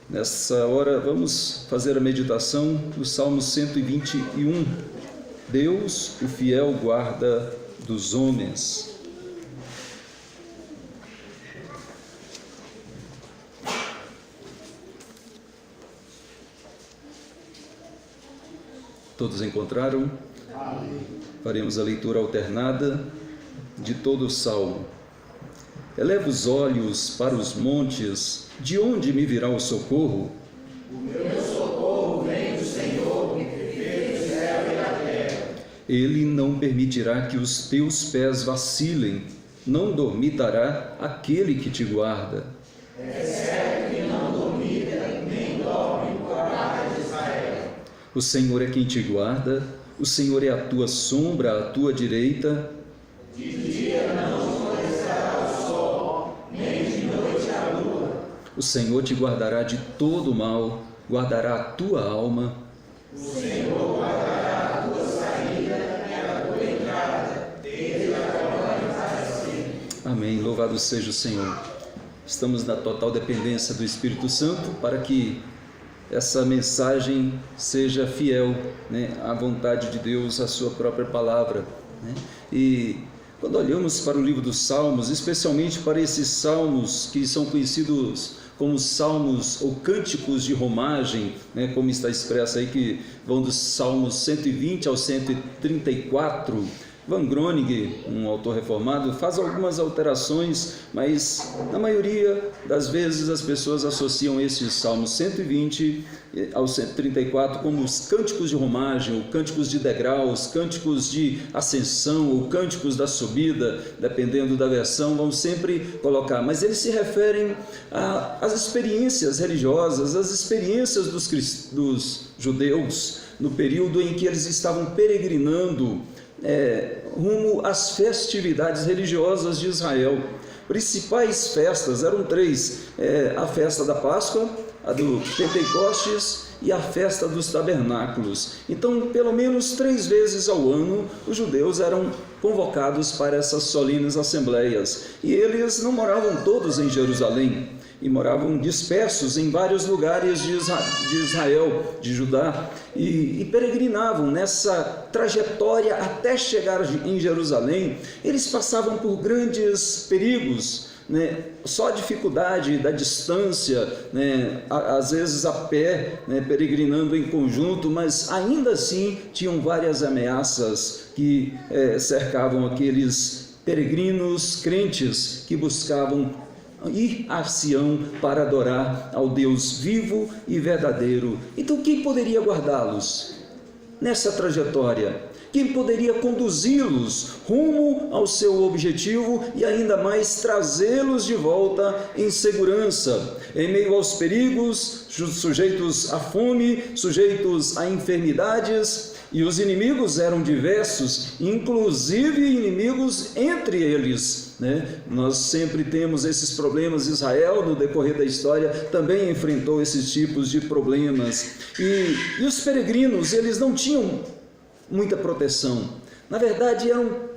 Nessa hora, vamos fazer a meditação do Salmo 121. Deus, o fiel guarda dos homens. Todos encontraram? Amém. Faremos a leitura alternada de todo o Salmo. Eleva os olhos para os montes, de onde me virá o socorro? O meu socorro vem do Senhor, que fez o céu e a terra. Ele não permitirá que os teus pés vacilem, não dormitará aquele que te guarda. É certo que não dormita, nem dorme o guarda de Israel. O Senhor é quem te guarda, o Senhor é a tua sombra à tua direita. De dia não o Senhor te guardará de todo mal, guardará a tua alma. O Senhor guardará a tua saída e a tua entrada, desde agora e para sempre. Amém. Louvado seja o Senhor. Estamos na total dependência do Espírito Santo para que essa mensagem seja fiel, à vontade de Deus, à sua própria palavra. E quando olhamos para o livro dos Salmos, especialmente para esses salmos que são conhecidos como salmos ou cânticos de romagem, como está expresso aí, que vão dos salmos 120 ao 134, Van Groningen, um autor reformado, faz algumas alterações, mas na maioria das vezes as pessoas associam esses salmos 120 ao 134 como os cânticos de romagem, ou cânticos de degraus, cânticos de ascensão, ou cânticos da subida, dependendo da versão, vão sempre colocar, mas eles se referem às experiências religiosas, às experiências dos judeus, no período em que eles estavam peregrinando rumo às festividades religiosas de Israel. Principais festas eram três: a festa da Páscoa, a do Pentecostes e a festa dos tabernáculos. Então, pelo menos 3 vezes ao ano, os judeus eram convocados para essas solenes assembleias. E eles não moravam todos em Jerusalém, e moravam dispersos em vários lugares de Israel, de Judá, e peregrinavam nessa trajetória até chegar em Jerusalém. Eles passavam por grandes perigos, só a dificuldade da distância, às vezes a pé, peregrinando em conjunto, mas ainda assim tinham várias ameaças que cercavam aqueles peregrinos crentes que buscavam ir a Sião para adorar ao Deus vivo e verdadeiro. Então, quem poderia guardá-los nessa trajetória? Quem poderia conduzi-los rumo ao seu objetivo e ainda mais trazê-los de volta em segurança, em meio aos perigos, sujeitos à fome, sujeitos a enfermidades? E os inimigos eram diversos, inclusive inimigos entre eles. Nós sempre temos esses problemas. Israel, no decorrer da história, também enfrentou esses tipos de problemas. E os peregrinos, eles não tinham muita proteção. Na verdade,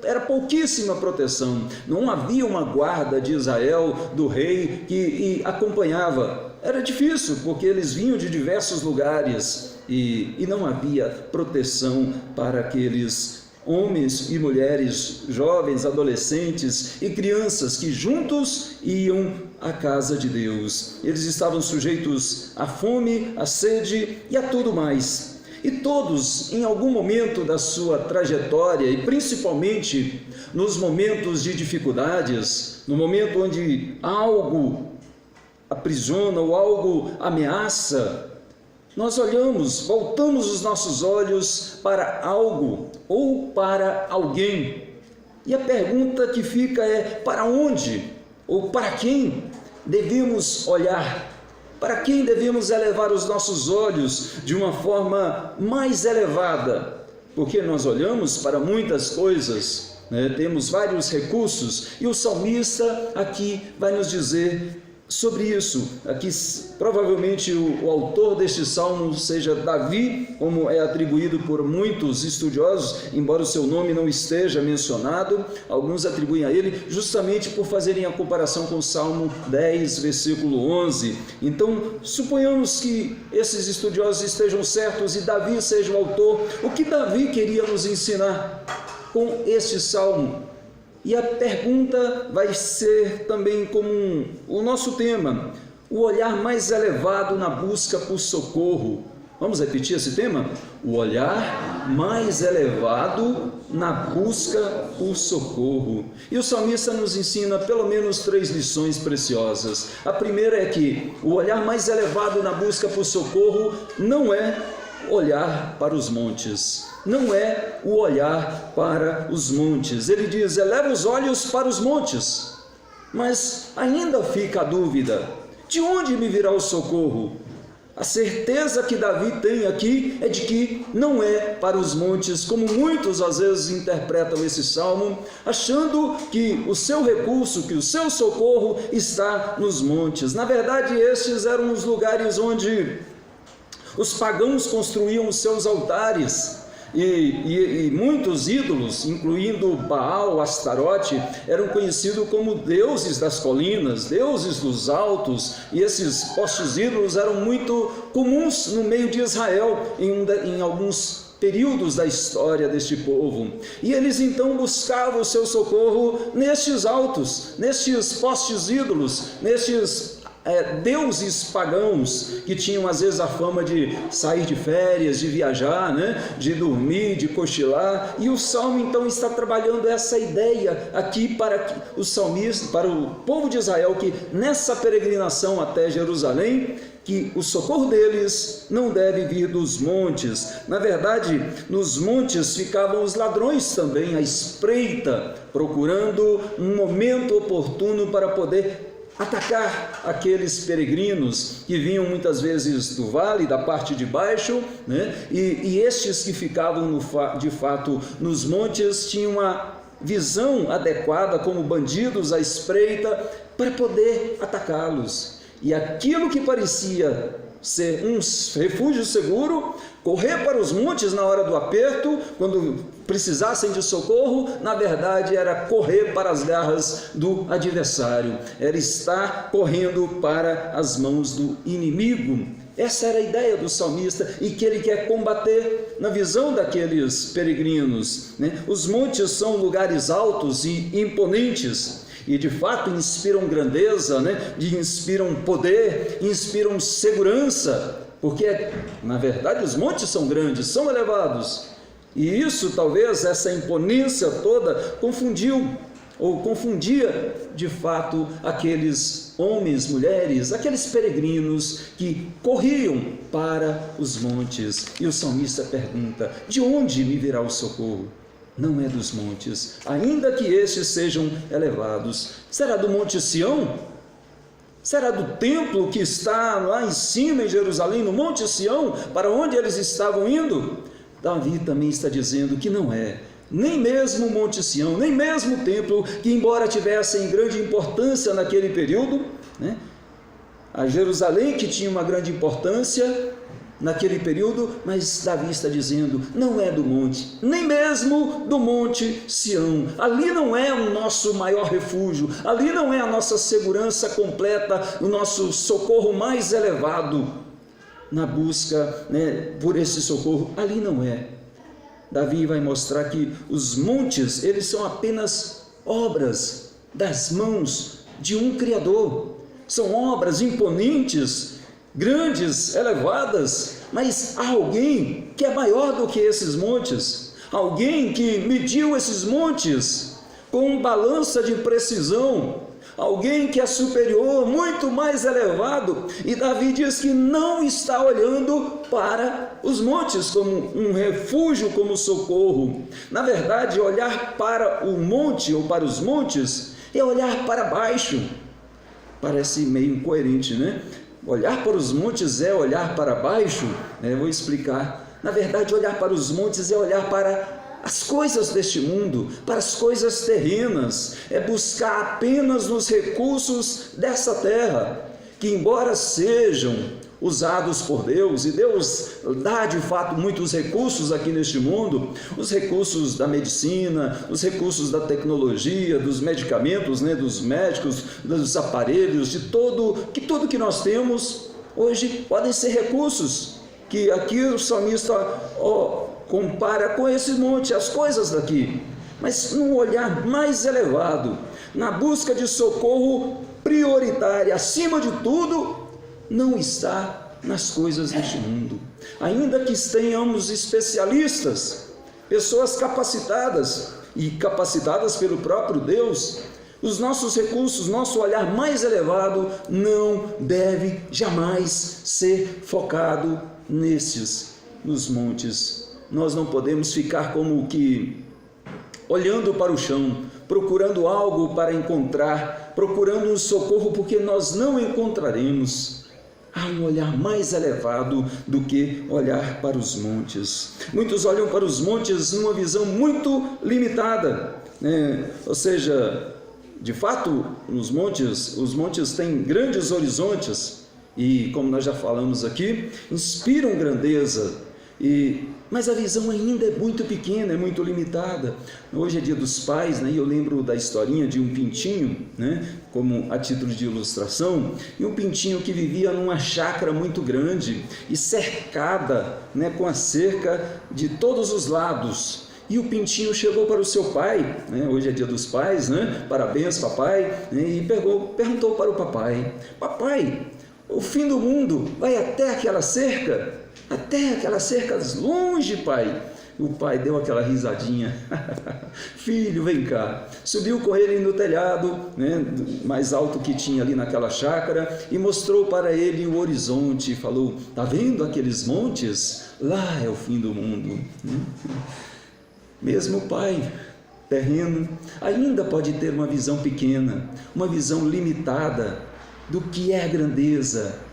era pouquíssima proteção. Não havia uma guarda de Israel, do rei, que acompanhava. Era difícil, porque eles vinham de diversos lugares e não havia proteção para aqueles homens e mulheres, jovens, adolescentes e crianças que juntos iam à casa de Deus. Eles estavam sujeitos à fome, à sede e a tudo mais. E todos, em algum momento da sua trajetória, e principalmente nos momentos de dificuldades, no momento onde algo aprisiona ou algo ameaça, nós voltamos os nossos olhos para algo ou para alguém. E a pergunta que fica é: para onde ou para quem devemos olhar? Para quem devemos elevar os nossos olhos de uma forma mais elevada? Porque nós olhamos para muitas coisas, temos vários recursos, e o salmista aqui vai nos dizer sobre isso. Aqui provavelmente o autor deste salmo seja Davi, como é atribuído por muitos estudiosos, embora o seu nome não esteja mencionado. Alguns atribuem a ele justamente por fazerem a comparação com o Salmo 10, versículo 11. Então, suponhamos que esses estudiosos estejam certos e Davi seja o autor. O que Davi queria nos ensinar com este salmo? E a pergunta vai ser também como o nosso tema, o olhar mais elevado na busca por socorro. Vamos repetir esse tema? O olhar mais elevado na busca por socorro. E o salmista nos ensina pelo menos 3 lições preciosas. A primeira é que o olhar mais elevado na busca por socorro não é olhar para os montes. Não é o olhar para os montes. Ele diz: eleva os olhos para os montes. Mas ainda fica a dúvida: de onde me virá o socorro? A certeza que Davi tem aqui é de que não é para os montes, como muitos às vezes interpretam esse salmo, achando que o seu recurso, que o seu socorro está nos montes. Na verdade, estes eram os lugares onde os pagãos construíam os seus altares. E muitos ídolos, incluindo Baal, Astarote, eram conhecidos como deuses das colinas, deuses dos altos, e esses postos ídolos eram muito comuns no meio de Israel, em alguns períodos da história deste povo. E eles então buscavam o seu socorro nestes altos, nestes postos ídolos, nestes deuses pagãos que tinham às vezes a fama de sair de férias, de viajar, de dormir, de cochilar. E o salmo então está trabalhando essa ideia aqui para o salmista, para o povo de Israel, que nessa peregrinação até Jerusalém, que o socorro deles não deve vir dos montes. Na verdade, nos montes ficavam os ladrões também à espreita, procurando um momento oportuno para poder atacar aqueles peregrinos que vinham muitas vezes do vale, da parte de baixo, e estes que ficavam de fato nos montes tinham uma visão adequada como bandidos à espreita para poder atacá-los. E aquilo que parecia ser um refúgio seguro, correr para os montes na hora do aperto, quando precisassem de socorro, na verdade era correr para as garras do adversário, era estar correndo para as mãos do inimigo. Essa era a ideia do salmista e que ele quer combater na visão daqueles peregrinos. Os montes são lugares altos e imponentes, e de fato inspiram grandeza, inspiram poder, inspiram segurança, porque na verdade os montes são grandes, são elevados, e isso talvez, essa imponência toda, confundia de fato aqueles homens, mulheres, aqueles peregrinos que corriam para os montes. E o salmista pergunta: de onde me virá o socorro? Não é dos montes, ainda que estes sejam elevados. Será do Monte Sião? Será do templo que está lá em cima em Jerusalém, no Monte Sião, para onde eles estavam indo? Davi também está dizendo que não é, nem mesmo o Monte Sião, nem mesmo o templo, que embora tivessem grande importância naquele período, a Jerusalém que tinha uma grande importância naquele período, mas Davi está dizendo, não é do monte, nem mesmo do Monte Sião. Ali não é o nosso maior refúgio, ali não é a nossa segurança completa, o nosso socorro mais elevado na busca por esse socorro, ali não é. Davi vai mostrar que os montes, eles são apenas obras das mãos de um Criador, são obras imponentes, grandes, elevadas, mas há alguém que é maior do que esses montes, alguém que mediu esses montes com balança de precisão, alguém que é superior, muito mais elevado, e Davi diz que não está olhando para os montes como um refúgio, como socorro. Na verdade, olhar para o monte ou para os montes é olhar para baixo. Parece meio incoerente, Olhar para os montes é olhar para baixo? Vou explicar. Na verdade, olhar para os montes é olhar para as coisas deste mundo, para as coisas terrenas, é buscar apenas nos recursos dessa terra, que embora sejam usados por Deus, e Deus dá de fato muitos recursos aqui neste mundo, os recursos da medicina, os recursos da tecnologia, dos medicamentos, dos médicos, dos aparelhos, de tudo que nós temos, hoje podem ser recursos, que aqui o salmista compara com esse monte, as coisas daqui, mas num olhar mais elevado, na busca de socorro prioritária, acima de tudo, não está nas coisas deste mundo. Ainda que tenhamos especialistas, pessoas capacitadas e capacitadas pelo próprio Deus, os nossos recursos, nosso olhar mais elevado não deve jamais ser focado nos montes. Nós não podemos ficar como que olhando para o chão, procurando algo para encontrar, procurando um socorro, porque nós não encontraremos. Há um olhar mais elevado do que olhar para os montes. Muitos olham para os montes numa visão muito limitada, ou seja, de fato, os montes têm grandes horizontes e, como nós já falamos aqui, inspiram grandeza, mas a visão ainda é muito pequena, é muito limitada. Hoje é dia dos pais, e eu lembro da historinha de um pintinho, como a título de ilustração, e um pintinho que vivia numa chácara muito grande e cercada, com a cerca de todos os lados. E o pintinho chegou para o seu pai, hoje é dia dos pais, parabéns papai, e perguntou para o papai: papai, o fim do mundo vai até aquela cerca? Até aquelas cercas longe, pai. O pai deu aquela risadinha. Filho, vem cá. Subiu com ele no telhado, mais alto que tinha ali naquela chácara, e mostrou para ele o horizonte e falou: tá vendo aqueles montes? Lá é o fim do mundo. Mesmo o pai terreno ainda pode ter uma visão pequena, uma visão limitada do que é a grandeza.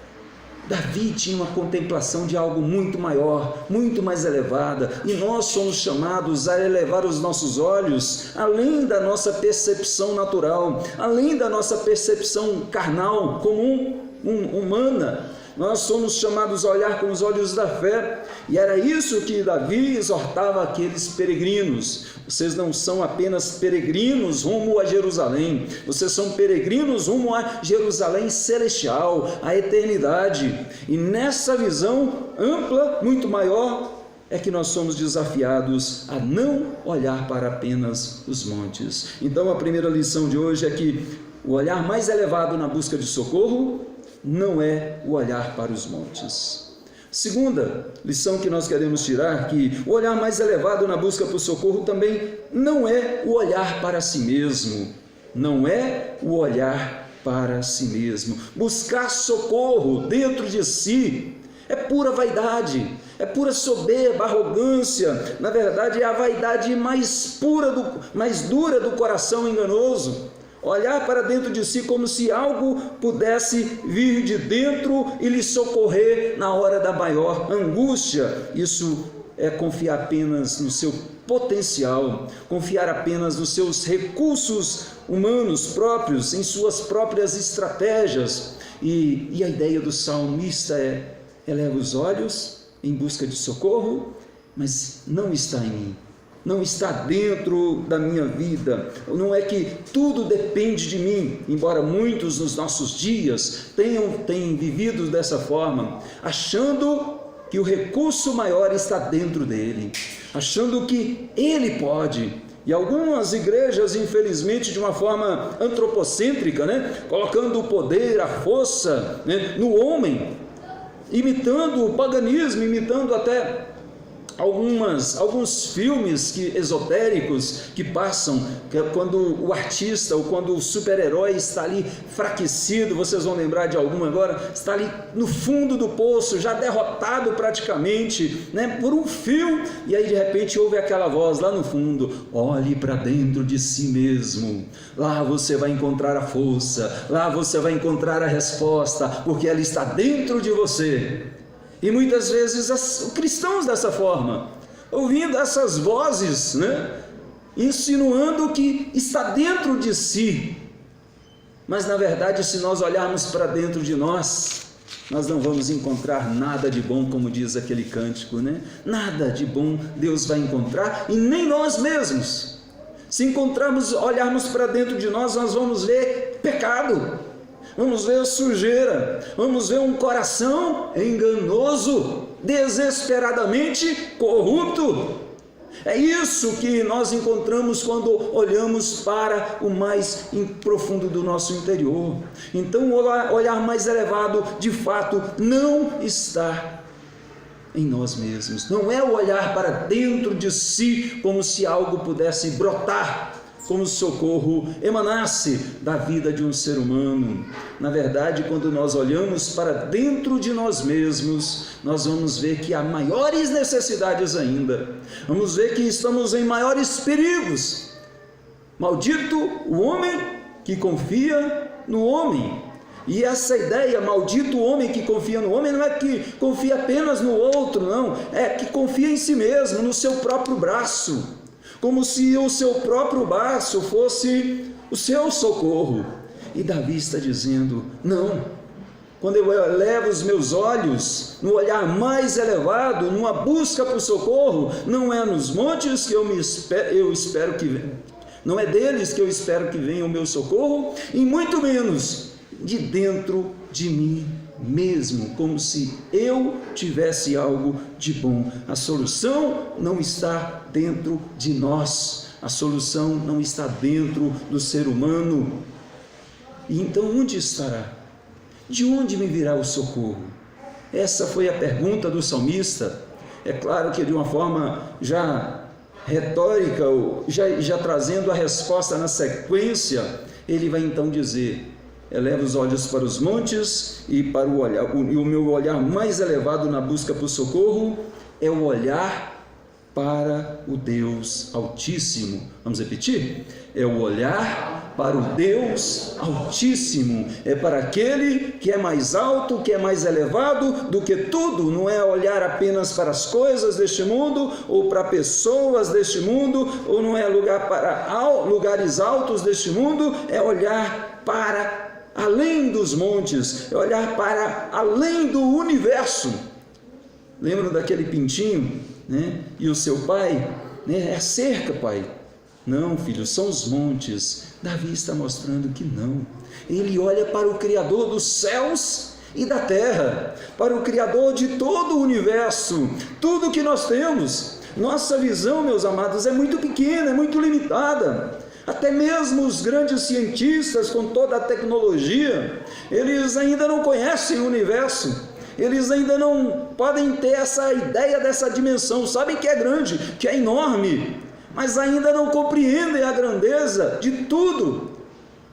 Davi tinha uma contemplação de algo muito maior, muito mais elevada, e nós somos chamados a elevar os nossos olhos além da nossa percepção natural, além da nossa percepção carnal, comum, humana. Nós somos chamados a olhar com os olhos da fé, e era isso que Davi exortava aqueles peregrinos. Vocês não são apenas peregrinos rumo a Jerusalém, vocês são peregrinos rumo a Jerusalém celestial, a eternidade. E nessa visão ampla, muito maior, é que nós somos desafiados a não olhar para apenas os montes. Então a primeira lição de hoje é que o olhar mais elevado na busca de socorro não é o olhar para os montes. Segunda lição que nós queremos tirar, que o olhar mais elevado na busca por socorro também não é o olhar para si mesmo. Não é o olhar para si mesmo. Buscar socorro dentro de si é pura vaidade, é pura soberba, arrogância. Na verdade, é a vaidade mais pura, mais dura do coração enganoso. Olhar para dentro de si como se algo pudesse vir de dentro e lhe socorrer na hora da maior angústia. Isso é confiar apenas no seu potencial, confiar apenas nos seus recursos humanos próprios, em suas próprias estratégias. E a ideia do salmista é: eleva os olhos em busca de socorro, mas não está em mim. Não está dentro da minha vida, não é que tudo depende de mim, embora muitos nos nossos dias tenham vivido dessa forma, achando que o recurso maior está dentro dele, achando que ele pode. E algumas igrejas, infelizmente, de uma forma antropocêntrica, colocando o poder, a força, no homem, imitando o paganismo, imitando até alguns filmes esotéricos que passam, quando o artista ou quando o super-herói está ali enfraquecido, vocês vão lembrar de algum agora, está ali no fundo do poço, já derrotado praticamente, por um fio, e aí de repente ouve aquela voz lá no fundo: olhe para dentro de si mesmo, lá você vai encontrar a força, lá você vai encontrar a resposta, porque ela está dentro de você. E muitas vezes os cristãos dessa forma, ouvindo essas vozes, né? Insinuando que está dentro de si. Mas na verdade, se nós olharmos para dentro de nós, nós não vamos encontrar nada de bom, como diz aquele cântico, né? Nada de bom Deus vai encontrar, e nem nós mesmos. Se olharmos para dentro de nós, nós vamos ver pecado, vamos ver sujeira, vamos ver um coração enganoso, desesperadamente corrupto. É isso que nós encontramos quando olhamos para o mais profundo do nosso interior. Então, o olhar mais elevado, de fato, não está em nós mesmos. Não é o olhar para dentro de si, como se algo pudesse brotar, como socorro emanasse da vida de um ser humano. Na verdade, quando nós olhamos para dentro de nós mesmos, nós vamos ver que há maiores necessidades ainda. Vamos ver que estamos em maiores perigos. Maldito o homem que confia no homem. E essa ideia, maldito o homem que confia no homem, não é que confia apenas no outro, não. É que confia em si mesmo, no seu próprio braço. Como se o seu próprio braço fosse o seu socorro. E Davi está dizendo, não, quando eu elevo os meus olhos, no olhar mais elevado, numa busca por socorro, não é nos montes que eu espero que não é deles que eu espero que venha o meu socorro, e muito menos de dentro de mim mesmo, como se eu tivesse algo de bom. A solução não está dentro de nós, a solução não está dentro do ser humano. E então onde estará? De onde me virá o socorro? Essa foi a pergunta do salmista. É claro que de uma forma já retórica, já trazendo a resposta na sequência, ele vai então dizer: eleva os olhos para os montes e para o olhar, e o meu olhar mais elevado na busca por socorro é o olhar para o Deus Altíssimo. Vamos repetir? É o olhar para o Deus Altíssimo, é para aquele que é mais alto, que é mais elevado do que tudo. Não é olhar apenas para as coisas deste mundo, ou para pessoas deste mundo, ou não é lugar para lugares altos deste mundo, é olhar para além dos montes, é olhar para além do universo. Lembram daquele pintinho, né? E o seu pai, né? É a cerca, pai. Não, filho, são os montes. Davi está mostrando que não. Ele olha para o Criador dos céus e da terra, para o Criador de todo o universo, tudo que nós temos. Nossa visão, meus amados, é muito pequena, é muito limitada. Até mesmo os grandes cientistas, com toda a tecnologia, eles ainda não conhecem o universo. Eles ainda não podem ter essa ideia dessa dimensão. Sabem que é grande, que é enorme, mas ainda não compreendem a grandeza de tudo,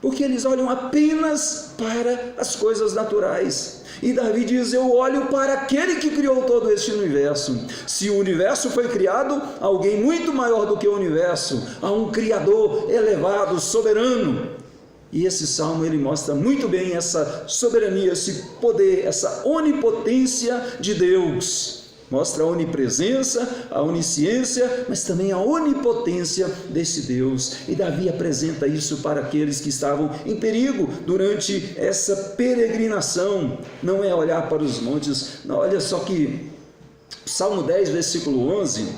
porque eles olham apenas para as coisas naturais. E Davi diz: eu olho para aquele que criou todo este universo. Se o universo foi criado, alguém muito maior do que o universo, há um Criador elevado, soberano. E esse salmo, ele mostra muito bem essa soberania, esse poder, essa onipotência de Deus. Mostra a onipresença, a onisciência, mas também a onipotência desse Deus. E Davi apresenta isso para aqueles que estavam em perigo durante essa peregrinação. Não é olhar para os montes. Não, olha só que Salmo 10, versículo 11,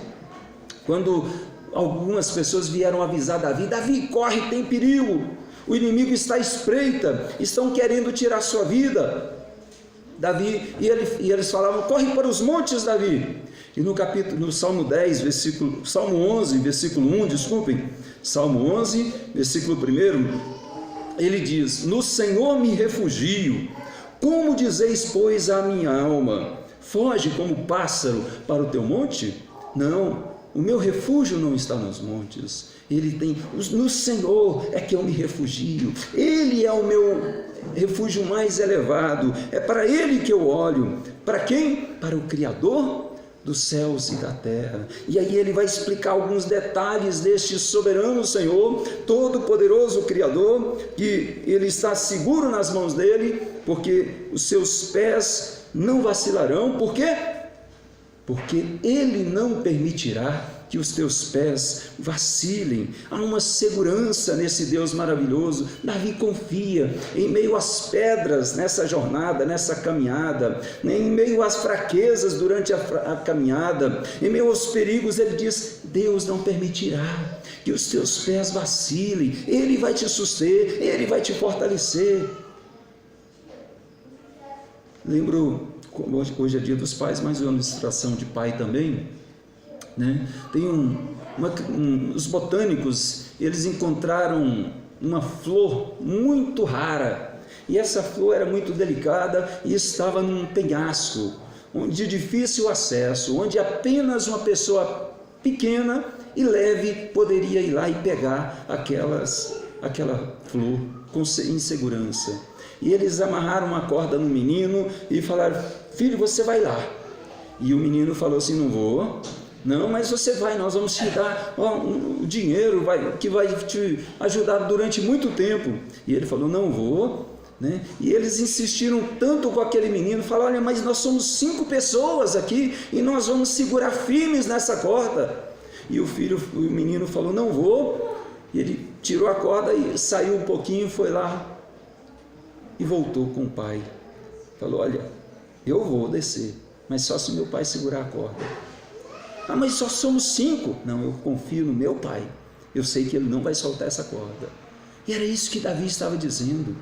quando algumas pessoas vieram avisar Davi: Davi, corre, tem perigo, o inimigo está à espreita, estão querendo tirar sua vida. Davi, e eles falavam: corre para os montes, Davi. E no Salmo 10, Salmo 11, versículo 1, Salmo 11, versículo 1, ele diz: no Senhor me refugio, como dizeis, pois, a minha alma, foge como pássaro para o teu monte? Não, o meu refúgio não está nos montes. Ele tem, no Senhor é que eu me refugio. Ele é o meu refúgio mais elevado. É para Ele que eu olho. Para quem? Para o Criador dos céus e da terra. E aí ele vai explicar alguns detalhes deste soberano Senhor, todo-poderoso Criador, que ele está seguro nas mãos dele, porque os seus pés não vacilarão. Por quê? porque Ele não permitirá que os teus pés vacilem. Há uma segurança nesse Deus maravilhoso. Davi confia em meio às pedras nessa jornada, nessa caminhada, em meio às fraquezas durante a caminhada, em meio aos perigos, ele diz: Deus não permitirá que os teus pés vacilem. Ele vai te suster, Ele vai te fortalecer. Lembro, hoje é dia dos pais, mas uma ilustração de pai também, né? Tem os botânicos, eles encontraram uma flor muito rara, e essa flor era muito delicada e estava num penhasco, de difícil acesso, onde apenas uma pessoa pequena e leve poderia ir lá e pegar aquela flor em segurança. E eles amarraram uma corda no menino e falaram: filho, você vai lá. E o menino falou assim: não vou. Não, mas você vai, nós vamos te dar o dinheiro que vai te ajudar durante muito tempo. E ele falou: não vou. Né? E eles insistiram tanto com aquele menino, falaram: olha, mas nós somos 5 pessoas aqui e nós vamos segurar firmes nessa corda. E o menino falou: não vou. E ele tirou a corda e saiu um pouquinho, foi lá e voltou com o pai. Falou: olha, eu vou descer, mas só se meu pai segurar a corda. Ah, mas só somos 5. Não, eu confio no meu pai, eu sei que ele não vai soltar essa corda. E era isso que Davi estava dizendo.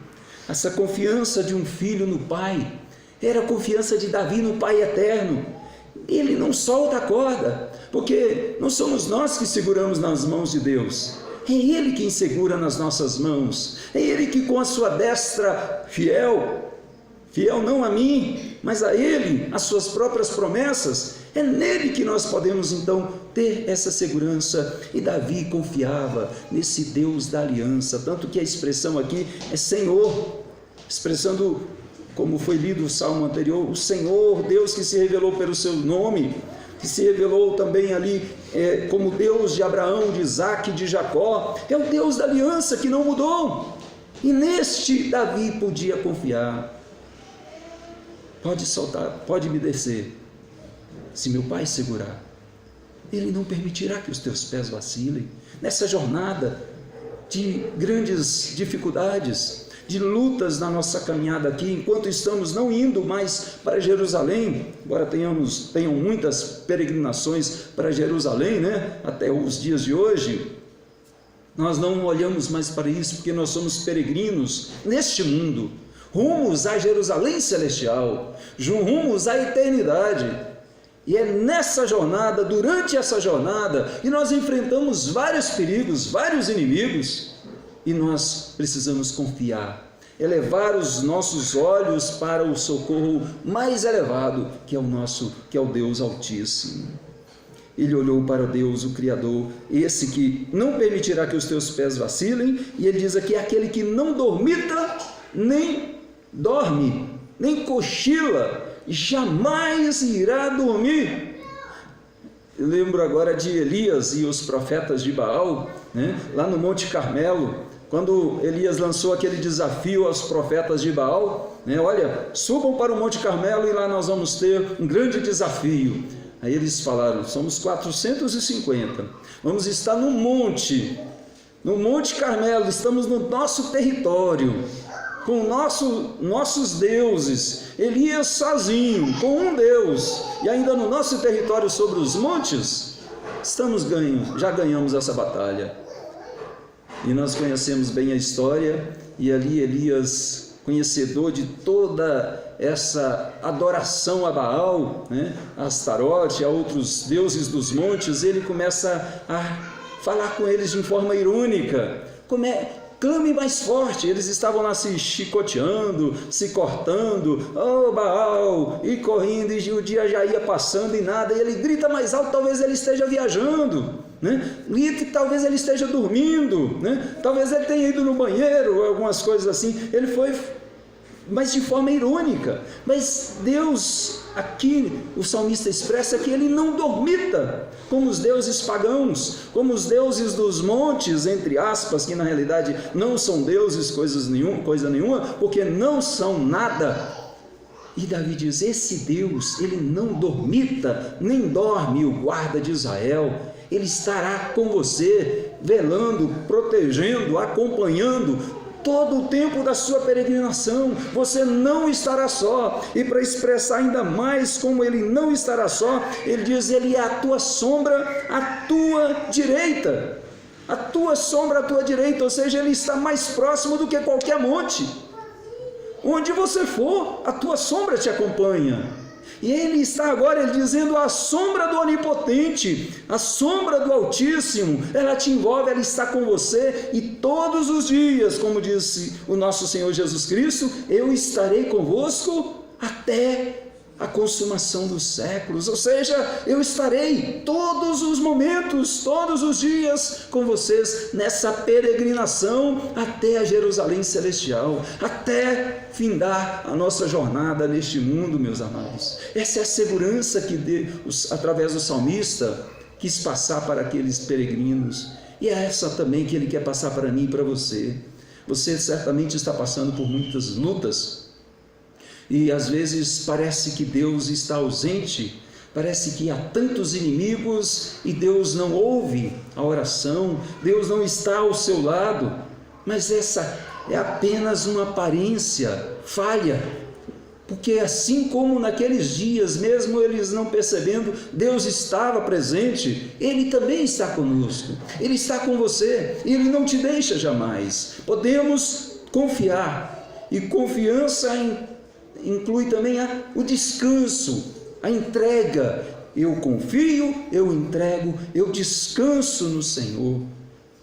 Essa confiança de um filho no pai era a confiança de Davi no Pai eterno. Ele não solta a corda, porque não somos nós que seguramos nas mãos de Deus, é Ele quem segura nas nossas mãos, é Ele que com a sua destra fiel não a mim, mas a Ele, as suas próprias promessas, é nele que nós podemos então ter essa segurança. E Davi confiava nesse Deus da aliança, tanto que a expressão aqui é Senhor, expressando, como foi lido o salmo anterior, o Senhor, Deus que se revelou pelo seu nome, que se revelou também ali como Deus de Abraão, de Isaac, de Jacó, é o Deus da aliança que não mudou, e neste Davi podia confiar. Pode soltar, pode me descer, se meu pai segurar, Ele não permitirá que os teus pés vacilem. Nessa jornada de grandes dificuldades, de lutas na nossa caminhada aqui, enquanto estamos não indo mais para Jerusalém, embora tenham muitas peregrinações para Jerusalém, né? Até os dias de hoje, nós não olhamos mais para isso, porque nós somos peregrinos neste mundo, rumos a Jerusalém celestial, rumos à eternidade. E é nessa jornada, durante essa jornada, e nós enfrentamos vários perigos, vários inimigos, e nós precisamos confiar, elevar os nossos olhos para o socorro mais elevado, que é o Deus Altíssimo. Ele olhou para Deus, o Criador, esse que não permitirá que os teus pés vacilem, e ele diz aqui: aquele que não dormita, nem dorme, nem cochila, jamais irá dormir. Eu lembro agora de Elias e os profetas de Baal, né? Lá no Monte Carmelo, quando Elias lançou aquele desafio aos profetas de Baal, né? Olha, subam para o Monte Carmelo e lá nós vamos ter um grande desafio. Aí eles falaram: somos 450, vamos estar no Monte Carmelo, estamos no nosso território, com nossos deuses. Elias sozinho, com um Deus, e ainda no nosso território sobre os montes, já ganhamos essa batalha. E nós conhecemos bem a história, e ali Elias, conhecedor de toda essa adoração a Baal, né, a Astarote, a outros deuses dos montes, ele começa a falar com eles de forma irônica: clame mais forte. Eles estavam lá se chicoteando, se cortando, oh Baal, e correndo, e o dia já ia passando e nada, e ele grita mais alto, talvez ele esteja viajando, né? Grita que talvez ele esteja dormindo, né? Talvez ele tenha ido no banheiro, algumas coisas assim. Ele foi, mas de forma irônica. Mas Deus, aqui o salmista expressa que ele não dormita como os deuses pagãos, como os deuses dos montes, entre aspas, que na realidade não são deuses, coisa nenhuma, porque não são nada. E Davi diz: esse Deus, ele não dormita, nem dorme o guarda de Israel. Ele estará com você, velando, protegendo, acompanhando todo o tempo da sua peregrinação. Você não estará só. E para expressar ainda mais como ele não estará só, ele diz: ele é a tua sombra, a tua direita. A tua sombra, a tua direita, ou seja, ele está mais próximo do que qualquer monte. Onde você for, a tua sombra te acompanha. E ele está agora, ele dizendo, a sombra do Onipotente, a sombra do Altíssimo, ela te envolve, ela está com você, e todos os dias, como disse o nosso Senhor Jesus Cristo, eu estarei convosco até a consumação dos séculos. Ou seja, eu estarei todos os momentos, todos os dias com vocês nessa peregrinação até a Jerusalém celestial, até findar a nossa jornada neste mundo, meus amados. Essa é a segurança que Deus, através do salmista, quis passar para aqueles peregrinos, e é essa também que ele quer passar para mim e para você. Você certamente está passando por muitas lutas, e às vezes parece que Deus está ausente, parece que há tantos inimigos e Deus não ouve a oração, Deus não está ao seu lado, mas essa é apenas uma aparência falha, porque assim como naqueles dias, mesmo eles não percebendo, Deus estava presente, Ele também está conosco, Ele está com você, Ele não te deixa jamais. Podemos confiar, e confiança inclui também o descanso, a entrega. Eu confio, eu entrego, eu descanso no Senhor.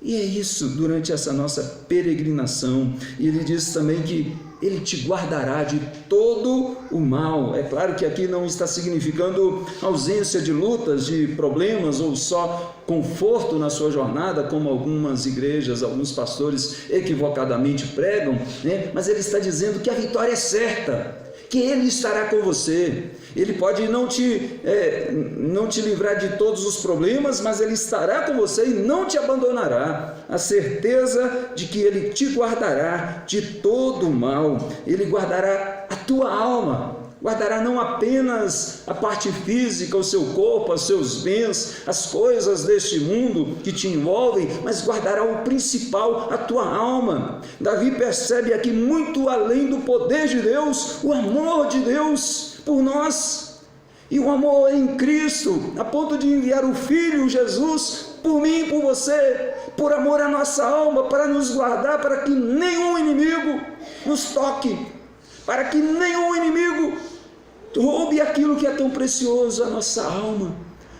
E é isso durante essa nossa peregrinação. E ele diz também que ele te guardará de todo o mal. É claro que aqui não está significando ausência de lutas, de problemas, ou só conforto na sua jornada, como algumas igrejas, alguns pastores equivocadamente pregam, né? Mas ele está dizendo que a vitória é certa, que Ele estará com você. Ele pode não te livrar de todos os problemas, mas Ele estará com você e não te abandonará. A certeza de que Ele te guardará de todo o mal. Ele guardará a tua alma, guardará não apenas a parte física, o seu corpo, os seus bens, as coisas deste mundo que te envolvem, mas guardará o principal, a tua alma. Davi percebe aqui, muito além do poder de Deus, o amor de Deus por nós, e o amor em Cristo, a ponto de enviar o Filho Jesus por mim e por você, por amor à nossa alma, para nos guardar, para que nenhum inimigo nos toque, para que nenhum inimigo roube aquilo que é tão precioso, a nossa alma,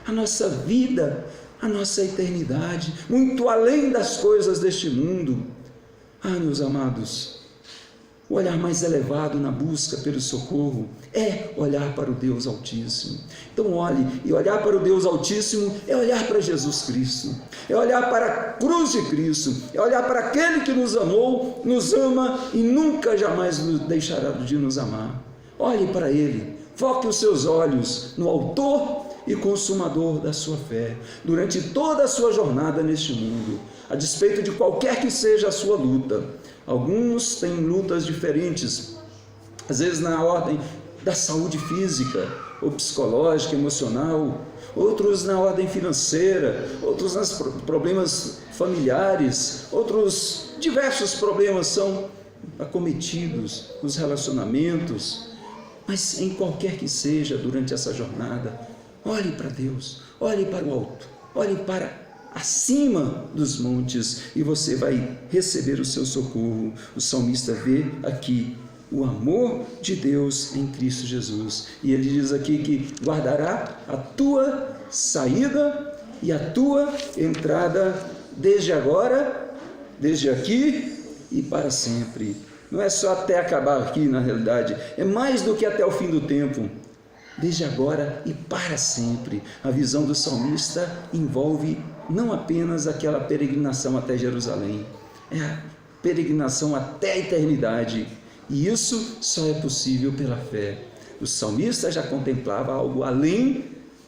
a nossa vida, a nossa eternidade, muito além das coisas deste mundo. Meus amados, o olhar mais elevado na busca pelo socorro é olhar para o Deus Altíssimo. Então olhe, e olhar para o Deus Altíssimo é olhar para Jesus Cristo, é olhar para a cruz de Cristo, é olhar para aquele que nos amou, nos ama e nunca jamais nos deixará de nos amar. Olhe para Ele, foque os seus olhos no autor e consumador da sua fé, durante toda a sua jornada neste mundo, a despeito de qualquer que seja a sua luta. Alguns têm lutas diferentes, às vezes na ordem da saúde física, ou psicológica, emocional, outros na ordem financeira, outros nos problemas familiares, outros diversos problemas são acometidos nos relacionamentos. Mas em qualquer que seja durante essa jornada, olhe para Deus, olhe para o alto, olhe para acima dos montes, e você vai receber o seu socorro. O salmista vê aqui o amor de Deus em Cristo Jesus, e ele diz aqui que guardará a tua saída e a tua entrada, desde agora, desde aqui e para sempre. Não é só até acabar aqui, na realidade, é mais do que até o fim do tempo, desde agora e para sempre. A visão do salmista envolve não apenas aquela peregrinação até Jerusalém, é a peregrinação até a eternidade, e isso só é possível pela fé. O salmista já contemplava algo além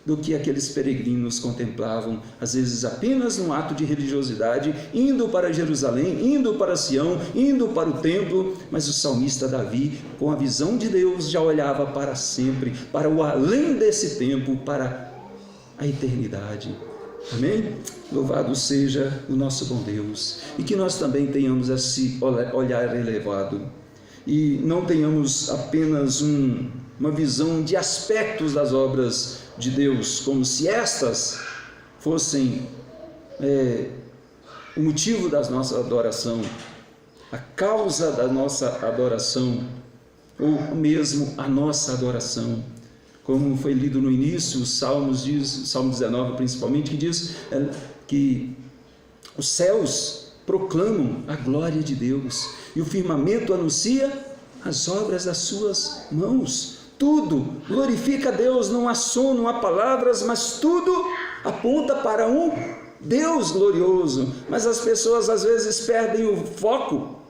do que aqueles peregrinos contemplavam, às vezes apenas num ato de religiosidade, indo para Jerusalém, indo para Sião, indo para o templo, mas o salmista Davi, com a visão de Deus, já olhava para sempre, para o além desse tempo, para a eternidade. Amém? Louvado seja o nosso bom Deus, e que nós também tenhamos esse olhar elevado, e não tenhamos apenas uma visão de aspectos das obras de Deus, como se estas fossem o motivo da nossa adoração, a causa da nossa adoração, ou mesmo a nossa adoração. Como foi lido no início, os Salmos diz, Salmo 19 principalmente, que diz que os céus proclamam a glória de Deus, e o firmamento anuncia as obras das suas mãos. Tudo glorifica a Deus, não há som, não há palavras, mas tudo aponta para um Deus glorioso. Mas as pessoas às vezes perdem o foco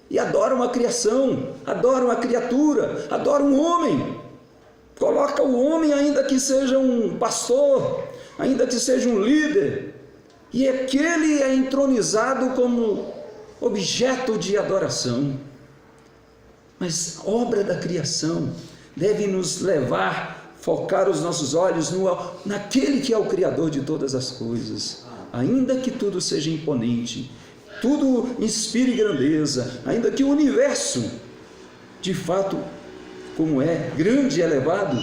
e adoram a criação, adoram a criatura, adoram o homem. Coloca o homem, ainda que seja um pastor, ainda que seja um líder, e aquele é entronizado como objeto de adoração. Mas a obra da criação deve nos levar, focar os nossos olhos naquele que é o Criador de todas as coisas. Ainda que tudo seja imponente, tudo inspire grandeza, ainda que o universo, de fato, como é grande e elevado,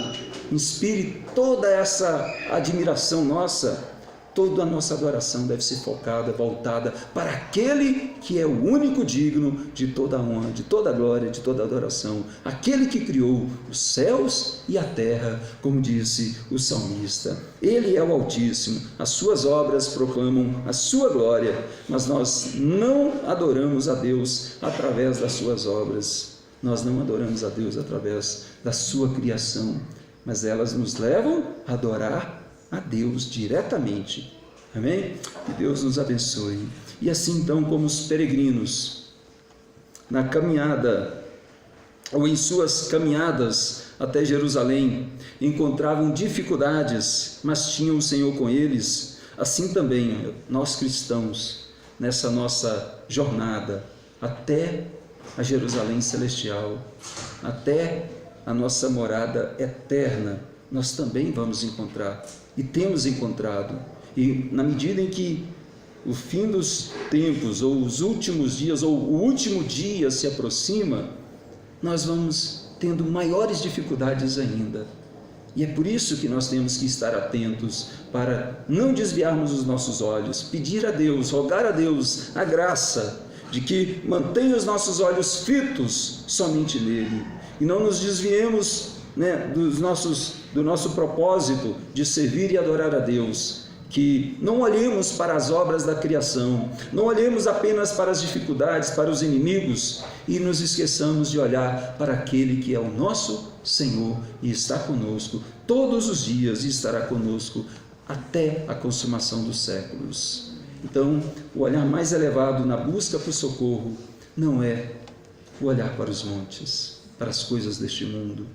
inspire toda essa admiração nossa, toda a nossa adoração deve ser focada, voltada para aquele que é o único digno de toda a honra, de toda a glória, de toda a adoração, aquele que criou os céus e a terra, como disse o salmista. Ele é o Altíssimo, as suas obras proclamam a sua glória, mas nós não adoramos a Deus através das suas obras, nós não adoramos a Deus através da sua criação, mas elas nos levam a adorar a Deus diretamente. Amém? Que Deus nos abençoe. E assim então, como os peregrinos na caminhada ou em suas caminhadas até Jerusalém encontravam dificuldades, mas tinham o Senhor com eles, assim também nós cristãos, nessa nossa jornada até a Jerusalém celestial, até a nossa morada eterna, nós também vamos encontrar, e temos encontrado. E na medida em que o fim dos tempos, ou os últimos dias, ou o último dia se aproxima, nós vamos tendo maiores dificuldades ainda. E é por isso que nós temos que estar atentos, para não desviarmos os nossos olhos, pedir a Deus, rogar a Deus a graça de que mantenha os nossos olhos fitos somente nele, e não nos desviemos do nosso propósito de servir e adorar a Deus, que não olhemos para as obras da criação, não olhemos apenas para as dificuldades, para os inimigos, e nos esqueçamos de olhar para aquele que é o nosso Senhor e está conosco todos os dias e estará conosco até a consumação dos séculos. Então, o olhar mais elevado na busca por socorro não é o olhar para os montes, para as coisas deste mundo,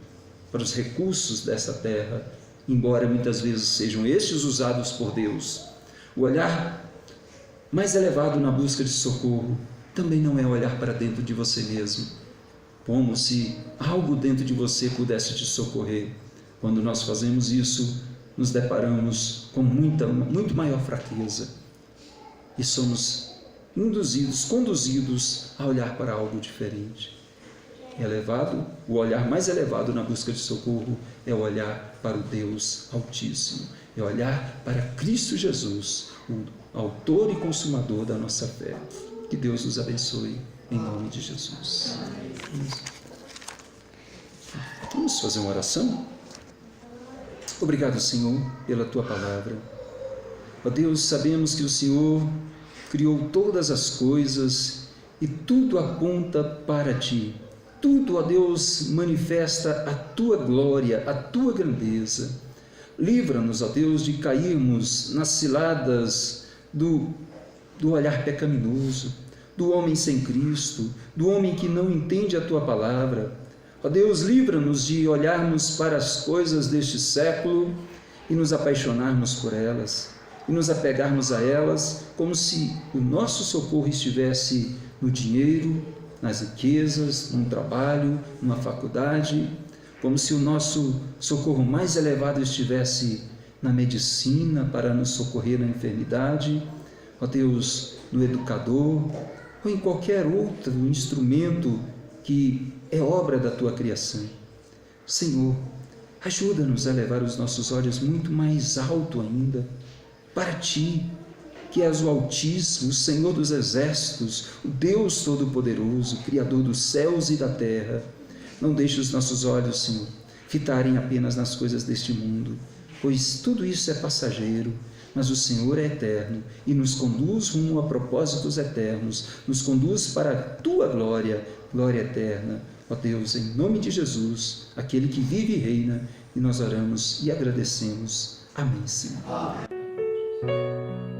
para os recursos dessa terra, embora muitas vezes sejam estes usados por Deus. O olhar mais elevado na busca de socorro também não é olhar para dentro de você mesmo, como se algo dentro de você pudesse te socorrer. Quando nós fazemos isso, nos deparamos com muito maior fraqueza e somos conduzidos a olhar para algo diferente. O olhar mais elevado na busca de socorro é o olhar para o Deus Altíssimo, é olhar para Cristo Jesus, o autor e consumador da nossa fé. Que Deus nos abençoe, em nome de Jesus. Vamos fazer uma oração? Obrigado, Senhor, pela Tua palavra. Ó Deus, sabemos que o Senhor criou todas as coisas e tudo aponta para Ti. Tudo, ó Deus, manifesta a Tua glória, a Tua grandeza. Livra-nos, ó Deus, de cairmos nas ciladas do olhar pecaminoso, do homem sem Cristo, do homem que não entende a Tua palavra. Ó Deus, livra-nos de olharmos para as coisas deste século e nos apaixonarmos por elas, e nos apegarmos a elas como se o nosso socorro estivesse no dinheiro, nas riquezas, num trabalho, numa faculdade, como se o nosso socorro mais elevado estivesse na medicina para nos socorrer na enfermidade, ó Deus, no educador, ou em qualquer outro instrumento que é obra da Tua criação. Senhor, ajuda-nos a levar os nossos olhos muito mais alto ainda, para Ti, que és o Altíssimo, o Senhor dos Exércitos, o Deus Todo-Poderoso, Criador dos céus e da terra. Não deixe os nossos olhos, Senhor, fitarem apenas nas coisas deste mundo, pois tudo isso é passageiro, mas o Senhor é eterno e nos conduz rumo a propósitos eternos, nos conduz para a Tua glória, glória eterna. Ó Deus, em nome de Jesus, aquele que vive e reina, e nós oramos e agradecemos. Amém, Senhor. Amém.